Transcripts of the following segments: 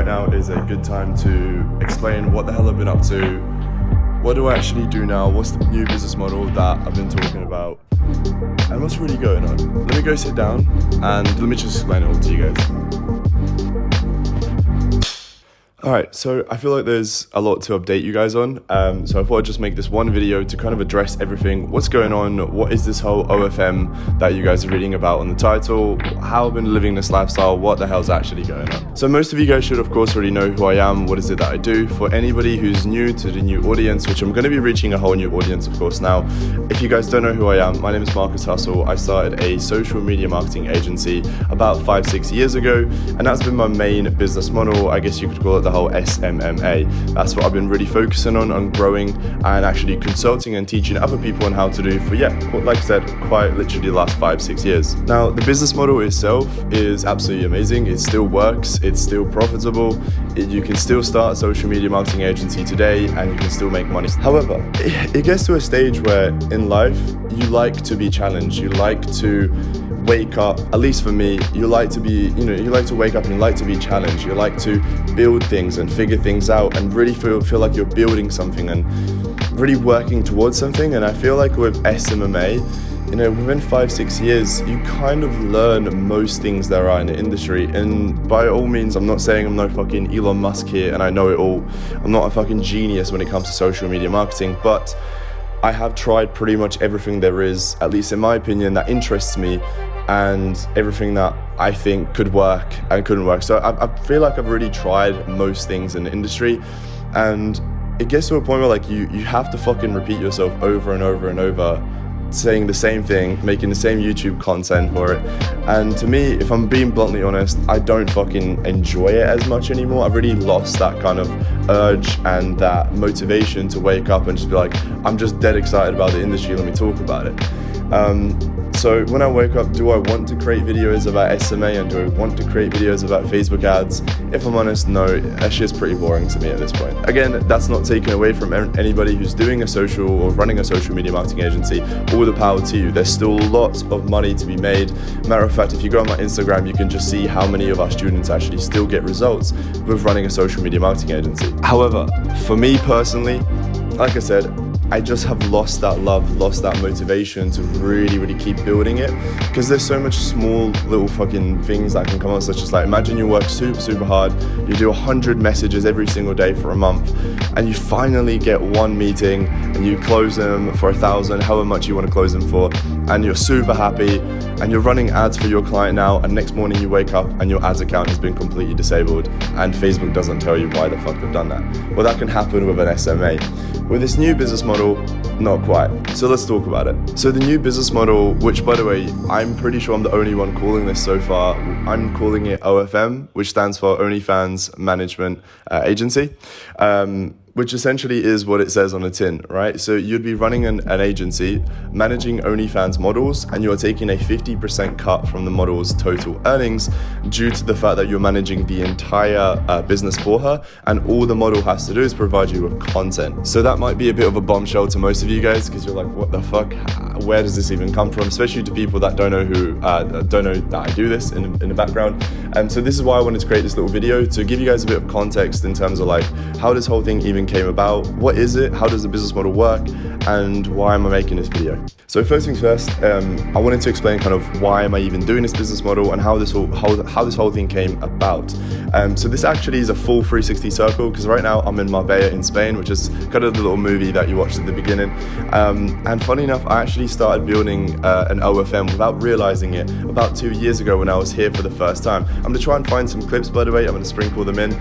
now is a good time to explain what the hell I've been up to, what do I actually do now, what's the new business model that I've been talking about, and what's really going on. Let me go sit down and let me just explain it all to you guys. Alright, so I feel like there's a lot to update you guys on, so I thought I'd just make this one video to kind of address everything, what's going on, what is this whole OFM that you guys are reading about on the title, how I've been living this lifestyle, what the hell's actually going on. So most of you guys should of course already know who I am, what is it that I do. For anybody who's new to the new audience, which I'm going to be reaching a whole new audience of course now, if you guys don't know who I am, my name is Marcus Hustle. I started a social media marketing agency about 5-6 years ago, and that's been my main business model. I guess you could call it the whole SMMA. That's what I've been really focusing on growing and actually consulting and teaching other people on how to do for, like I said, quite literally the last 5-6 years. Now, the business model itself is absolutely amazing. It still works. It's still profitable. You can still start a social media marketing agency today and you can still make money. However, it gets to a stage where in life, you like to be challenged. You like to wake up, at least for me, you like to be, you like to wake up and you like to be challenged. You like to build things and figure things out and really feel like you're building something and really working towards something. And I feel like with SMMA, within 5-6 years, you kind of learn most things there are in the industry. And by all means, I'm not saying I'm no fucking Elon Musk here and I know it all. I'm not a fucking genius when it comes to social media marketing, but I have tried pretty much everything there is, at least in my opinion, that interests me, and everything that I think could work and couldn't work. So I feel like I've really tried most things in the industry, and it gets to a point where like you have to fucking repeat yourself over and over and over, saying the same thing, making the same YouTube content for it. And to me, if I'm being bluntly honest, I don't fucking enjoy it as much anymore. I've really lost that kind of urge and that motivation to wake up and just be like, I'm just dead excited about the industry, let me talk about it. So when I wake up, do I want to create videos about SMA and do I want to create videos about Facebook ads? If I'm honest, no, that shit's pretty boring to me at this point. Again, that's not taken away from anybody who's doing a social or running a social media marketing agency. All the power to you. There's still lots of money to be made. Matter of fact, if you go on my Instagram, you can just see how many of our students actually still get results with running a social media marketing agency. However, for me personally, like I said, I just have lost that love, lost that motivation to really keep building it, because there's so much small little fucking things that can come up, such as like, imagine you work super hard, you do 100 messages every single day for a month, and you finally get one meeting and you close them for 1,000, however much you want to close them for, and you're super happy and you're running ads for your client now, and next morning you wake up and your ads account has been completely disabled and Facebook doesn't tell you why the fuck they've done that. Well, that can happen with an SMA. With this new business model, not quite. So let's talk about it. So the new business model, which by the way, I'm pretty sure I'm the only one calling this so far, I'm calling it OFM, which stands for OnlyFans Management Agency, which essentially is what it says on the tin, right? So you'd be running an agency, managing OnlyFans models, and you're taking a 50% cut from the model's total earnings due to the fact that you're managing the entire business for her, and all the model has to do is provide you with content. So that might be a bit of a bombshell to most of you guys, because you're like, what the fuck? Where does this even come from? Especially to people that don't know that I do this in the background. And so this is why I wanted to create this little video, to give you guys a bit of context in terms of like how this whole thing even came about, what is it, how does the business model work, and why am I making this video. So first things first, I wanted to explain kind of why am I even doing this business model and how this whole thing came about. So this actually is a full 360 circle, because right now I'm in Marbella in Spain, which is kind of the little movie that you watched at the beginning. And funny enough, I actually started building an OFM without realizing it about 2 years ago when I was here for the first time. I'm gonna try and find some clips, by the way. I'm gonna sprinkle them in.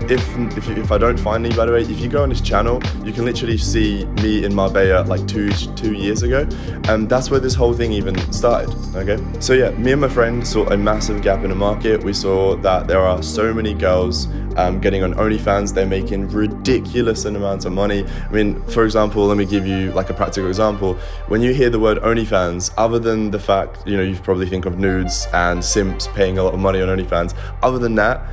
If I don't find any, by the way, if you go on this channel, you can literally see me in Marbella like two years ago, and that's where this whole thing even started. Okay, so yeah, me and my friend saw a massive gap in the market. We saw that there are so many girls getting on OnlyFans. They're making ridiculous amounts of money. I mean, for example, let me give you like a practical example. When you hear the word OnlyFans, other than the fact, you probably think of nudes and simps paying a lot of money on OnlyFans, other than that,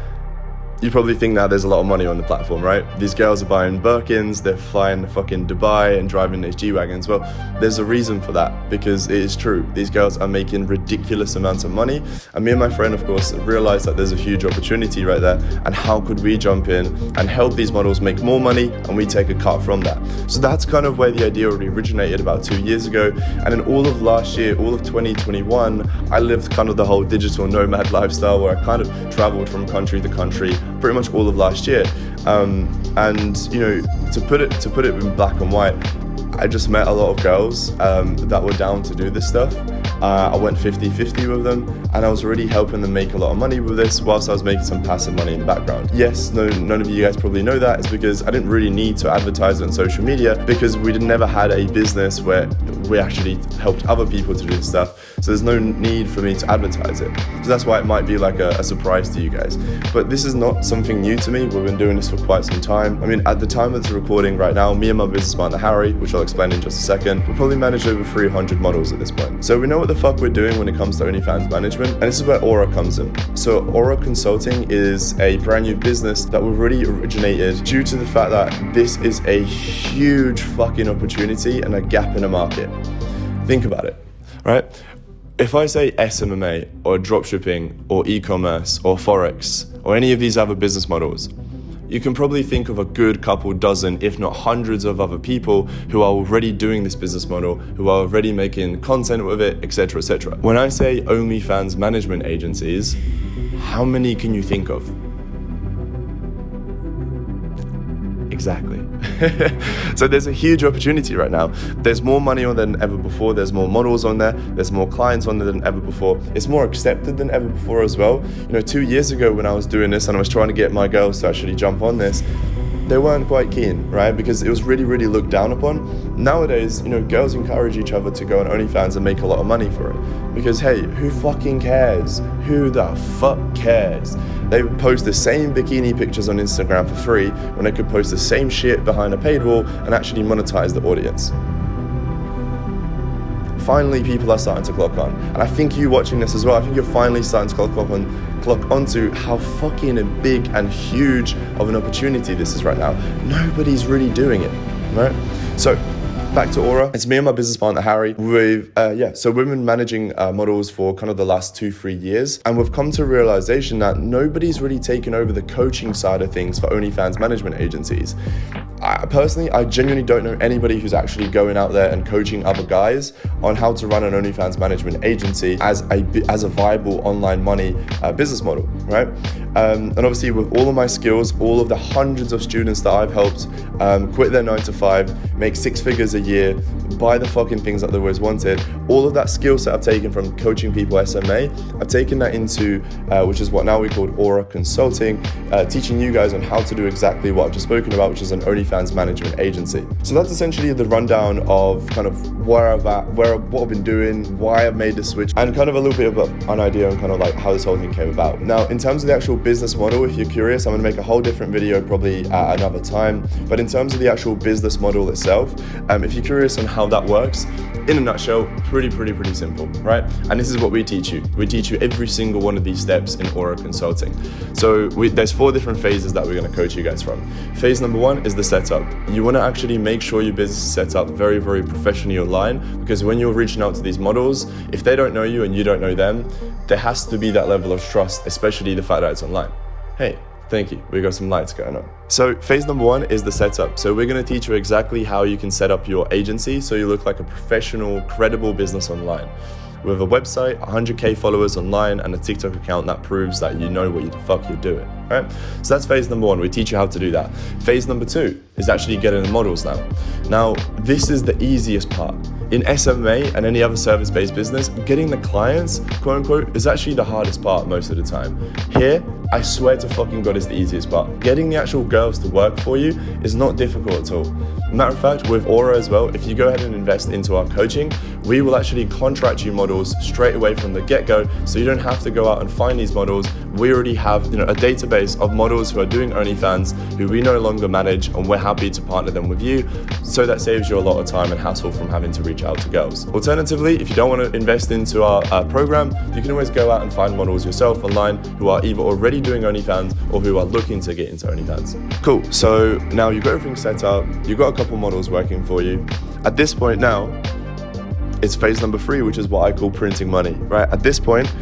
You probably think now there's a lot of money on the platform, right? These girls are buying Birkins, they're flying to fucking Dubai and driving these G-Wagons. Well, there's a reason for that, because it is true. These girls are making ridiculous amounts of money. And me and my friend, of course, realized that there's a huge opportunity right there. And how could we jump in and help these models make more money, and we take a cut from that? So that's kind of where the idea already originated about 2 years ago. And in all of last year, all of 2021, I lived kind of the whole digital nomad lifestyle, where I kind of traveled from country to country pretty much all of last year. And you know, to put it in black and white, I just met a lot of girls that were down to do this stuff. I went 50-50 with them, and I was already helping them make a lot of money with this whilst I was making some passive money in the background. Yes, none of you guys probably know that. It's because I didn't really need to advertise it on social media, because we never had a business where we actually helped other people to do this stuff. So there's no need for me to advertise it. So that's why it might be like a surprise to you guys. But this is not something new to me. We've been doing this for quite some time. I mean, at the time of this recording right now, me and my business partner Harry, which I'll explain in just a second, we probably manage over 300 models at this point. So we know what the fuck we're doing when it comes to OnlyFans management, and this is where Aura comes in. So Aura Consulting is a brand new business that we've already originated due to the fact that this is a huge fucking opportunity and a gap in the market. Think about it, right? If I say SMMA or dropshipping or e-commerce or Forex or any of these other business models, you can probably think of a good couple dozen, if not hundreds of other people who are already doing this business model, who are already making content with it, etc., etc. When I say OnlyFans management agencies, how many can you think of? Exactly. So there's a huge opportunity right now. There's more money on there than ever before. There's more models on there. There's more clients on there than ever before. It's more accepted than ever before as well. You know, 2 years ago when I was doing this and I was trying to get my girls to actually jump on this, they weren't quite keen, right? Because it was really, really looked down upon. Nowadays, you know, girls encourage each other to go on OnlyFans and make a lot of money for it. Because hey, who fucking cares? Who the fuck cares? They would post the same bikini pictures on Instagram for free when they could post the same shit behind a paid wall and actually monetize the audience. Finally, people are starting to clock on. And I think you watching this as well, I think you're finally starting to clock onto how fucking big and huge of an opportunity this is right now. Nobody's really doing it, right? So back to Aura. It's me and my business partner Harry. We've been managing models for kind of the last 2-3 years, and we've come to a realization that nobody's really taken over the coaching side of things for OnlyFans management agencies. I genuinely don't know anybody who's actually going out there and coaching other guys on how to run an OnlyFans management agency as a viable online money business model, right? And obviously with all of my skills, all of the hundreds of students that I've helped quit their 9-to-5, make 6 figures a year, buy the fucking things that they always wanted, all of that skill set I've taken from coaching people SMA, I've taken that into, which is what now we call Aura Consulting, teaching you guys on how to do exactly what I've just spoken about, which is an OnlyFans management agency. So that's essentially the rundown of kind of where I've at, what I've been doing, why I've made the switch, and kind of a little bit of an idea on kind of like how this whole thing came about. Now, in terms of the actual business model, if you're curious, I'm gonna make a whole different video probably at another time. But in terms of the actual business model itself, if you're curious on how that works, in a nutshell, pretty simple, right? And this is what we teach you. We teach you every single one of these steps in Aura Consulting. So there's 4 different phases that we're gonna coach you guys from. Phase number 1 is the setup. You wanna actually make sure your business is set up very professionally online, because when you're reaching out to these models, if they don't know you and you don't know them, there has to be that level of trust, especially the fact that it's online. Hey, thank you. We got some lights going on. So phase number 1 is the setup. So we're going to teach you exactly how you can set up your agency so you look like a professional, credible business online. With a website, 100k followers online, and a TikTok account that proves that you know what the fuck you're doing, right? So that's phase number 1. We teach you how to do that. Phase number 2 is actually getting the models now. Now, this is the easiest part. In SMMA and any other service-based business, getting the clients, quote unquote, is actually the hardest part most of the time. Here, I swear to fucking God, is the easiest part. Getting the actual girls to work for you is not difficult at all. Matter of fact, with Aura as well, if you go ahead and invest into our coaching, we will actually contract you models straight away from the get-go, so you don't have to go out and find these models. We already have, a database of models who are doing OnlyFans, who we no longer manage, and we're happy to partner them with you, so that saves you a lot of time and hassle from having to reach out to girls. Alternatively, if you don't want to invest into our program, you can always go out and find models yourself online who are either already already doing OnlyFans or who are looking to get into OnlyFans. Cool, so now you've got everything set up, you've got a couple models working for you. At this point now, it's phase number 3, which is what I call printing money, right? At this point,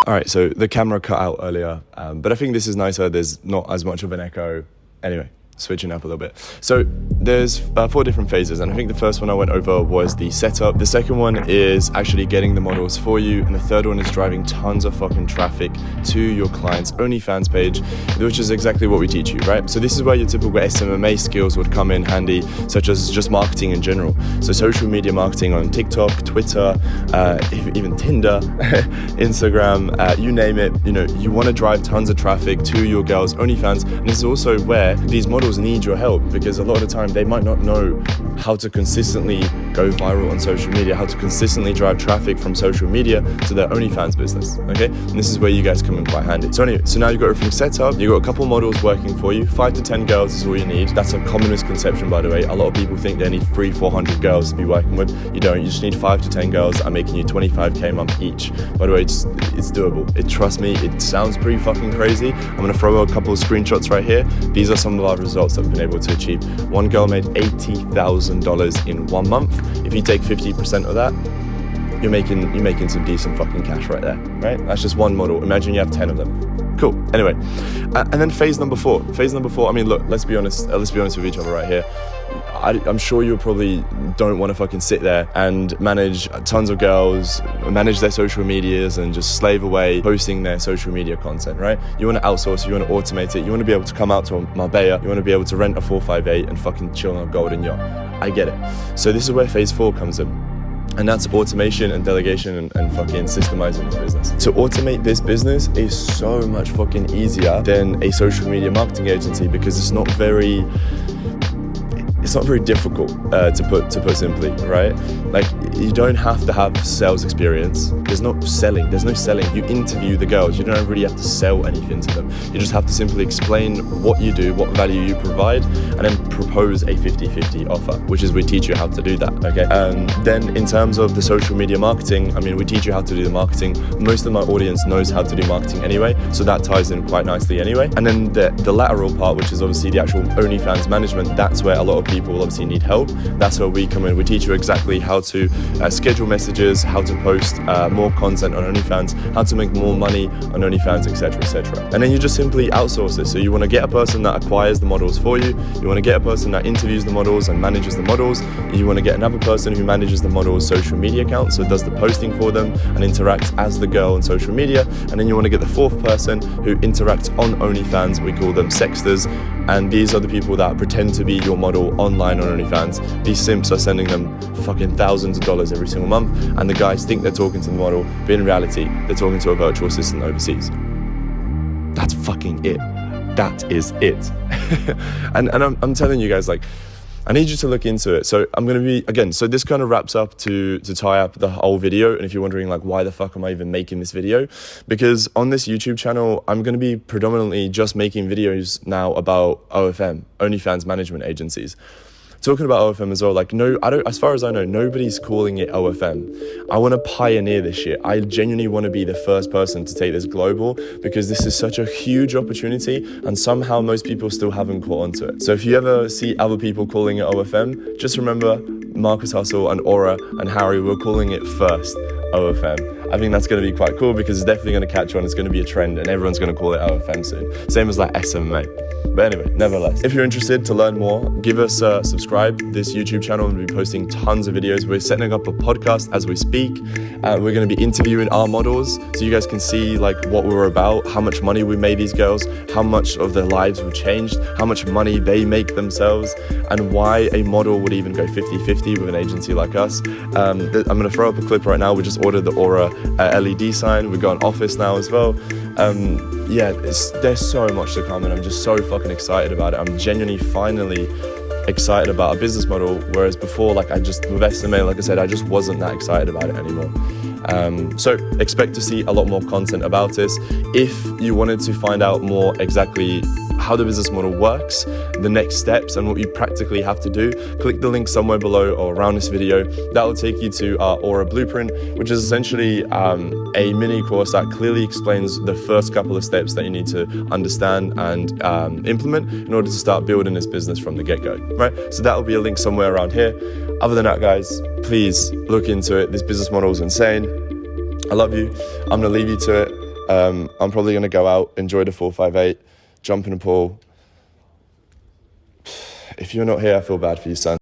all right, so the camera cut out earlier, but I think this is nicer. There's not as much of an echo. Anyway, switching up a little bit. So there's 4 different phases, and I think the first one I went over was the setup. The second one is actually getting the models for you, and the third one is driving tons of fucking traffic to your client's OnlyFans page, which is exactly what we teach you, right? So this is where your typical SMMA skills would come in handy, such as just marketing in general. So social media marketing on TikTok, Twitter, even Tinder, Instagram, you name it. You know, you want to drive tons of traffic to your girl's OnlyFans, and this is also where these models need your help, because a lot of the time they might not know how to consistently go viral on social media, how to consistently drive traffic from social media to their OnlyFans business, okay? And this is where you guys come in quite handy. So anyway, so now you've got everything set up, you've got a couple models working for you, 5 to 10 girls is all you need. That's a common misconception, by the way. A lot of people think they need 300-400 girls to be working with. You don't, you just need 5 to 10 girls. I'm making you 25K a month each. By the way, it's doable. Trust me, it sounds pretty fucking crazy. I'm gonna throw a couple of screenshots right here. These are some of our results that we've been able to achieve. One girl made $80,000 in 1 month. If you take 50% of that, you're making some decent fucking cash right there, right? That's just one model. Imagine you have 10 of them. Cool. Anyway, and then phase number 4. Phase number 4. I mean, look, let's be honest with each other right here. I'm sure you probably don't want to fucking sit there and manage tons of girls, manage their social medias, and just slave away posting their social media content, right? You want to outsource, you want to automate it, you want to be able to come out to Marbella, you want to be able to rent a 458 and fucking chill on a golden yacht. I get it. So this is where phase 4 comes in. And that's automation and delegation and fucking systemizing this business. To automate this business is so much fucking easier than a social media marketing agency, because it's not very difficult to put simply, right? Like, you don't have to have sales experience. There's no selling. You interview the girls. You don't really have to sell anything to them. You just have to simply explain what you do, what value you provide, and then propose a 50-50 offer, which is we teach you how to do that, okay? Then in terms of the social media marketing, I mean, we teach you how to do the marketing. Most of my audience knows how to do marketing anyway, so that ties in quite nicely anyway. And then the lateral part, which is obviously the actual OnlyFans management, that's where a lot of people will obviously need help. That's where we come in. We teach you exactly how to schedule messages, how to post more content on OnlyFans, how to make more money on OnlyFans, etc., etc. And then you just simply outsource it. So you want to get a person that acquires the models for you. You want to get a person that interviews the models and manages the models. You want to get another person who manages the models' social media account, so does the posting for them and interacts as the girl on social media. And then you want to get the 4th person who interacts on OnlyFans. We call them sexters. And these are the people that pretend to be your model online on OnlyFans. These simps are sending them fucking thousands of dollars every single month, and the guys think they're talking to the model, but in reality, they're talking to a virtual assistant overseas. That's fucking it. That is it. and I'm telling you guys, like, I need you to look into it. So I'm going to be, again, so this kind of wraps up to tie up the whole video. And if you're wondering, like, why the fuck am I even making this video? Because on this YouTube channel, I'm going to be predominantly just making videos now about OFM, OnlyFans management agencies. Talking about OFM as well, like, as far as I know, nobody's calling it OFM. I want to pioneer this shit. I genuinely want to be the first person to take this global, because this is such a huge opportunity, and somehow most people still haven't caught onto it. So if you ever see other people calling it OFM, just remember Marcus Hustle and Aura and Harry were calling it first OFM. I think that's going to be quite cool, because it's definitely going to catch on. It's going to be a trend, and everyone's going to call it OFM soon. Same as like SMMA. But anyway, nevertheless, if you're interested to learn more, give us a subscribe. This YouTube channel will be posting tons of videos. We're setting up a podcast as we speak. We're going to be interviewing our models, so you guys can see like what we're about, how much money we made these girls, how much of their lives have changed, how much money they make themselves, and why a model would even go 50-50 with an agency like us. I'm going to throw up a clip right now. We just ordered the Aura LED sign. We've got an office now as well. Yeah, there's so much to come, and I'm just so fucking excited about it. I'm genuinely finally excited about a business model, whereas before, like, with SMA, like I said, I just wasn't that excited about it anymore. So expect to see a lot more content about this. If you wanted to find out more exactly how the business model works, the next steps, and what you practically have to do, click the link somewhere below or around this video. That will take you to our Aura Blueprint, which is essentially a mini course that clearly explains the first couple of steps that you need to understand and implement in order to start building this business from the get-go, right? So that will be a link somewhere around here. Other than that, guys, please look into it. This business model is insane. I love you. I'm gonna leave you to it. I'm probably gonna go out, enjoy the 458, jump in a pool. If you're not here, I feel bad for you, son.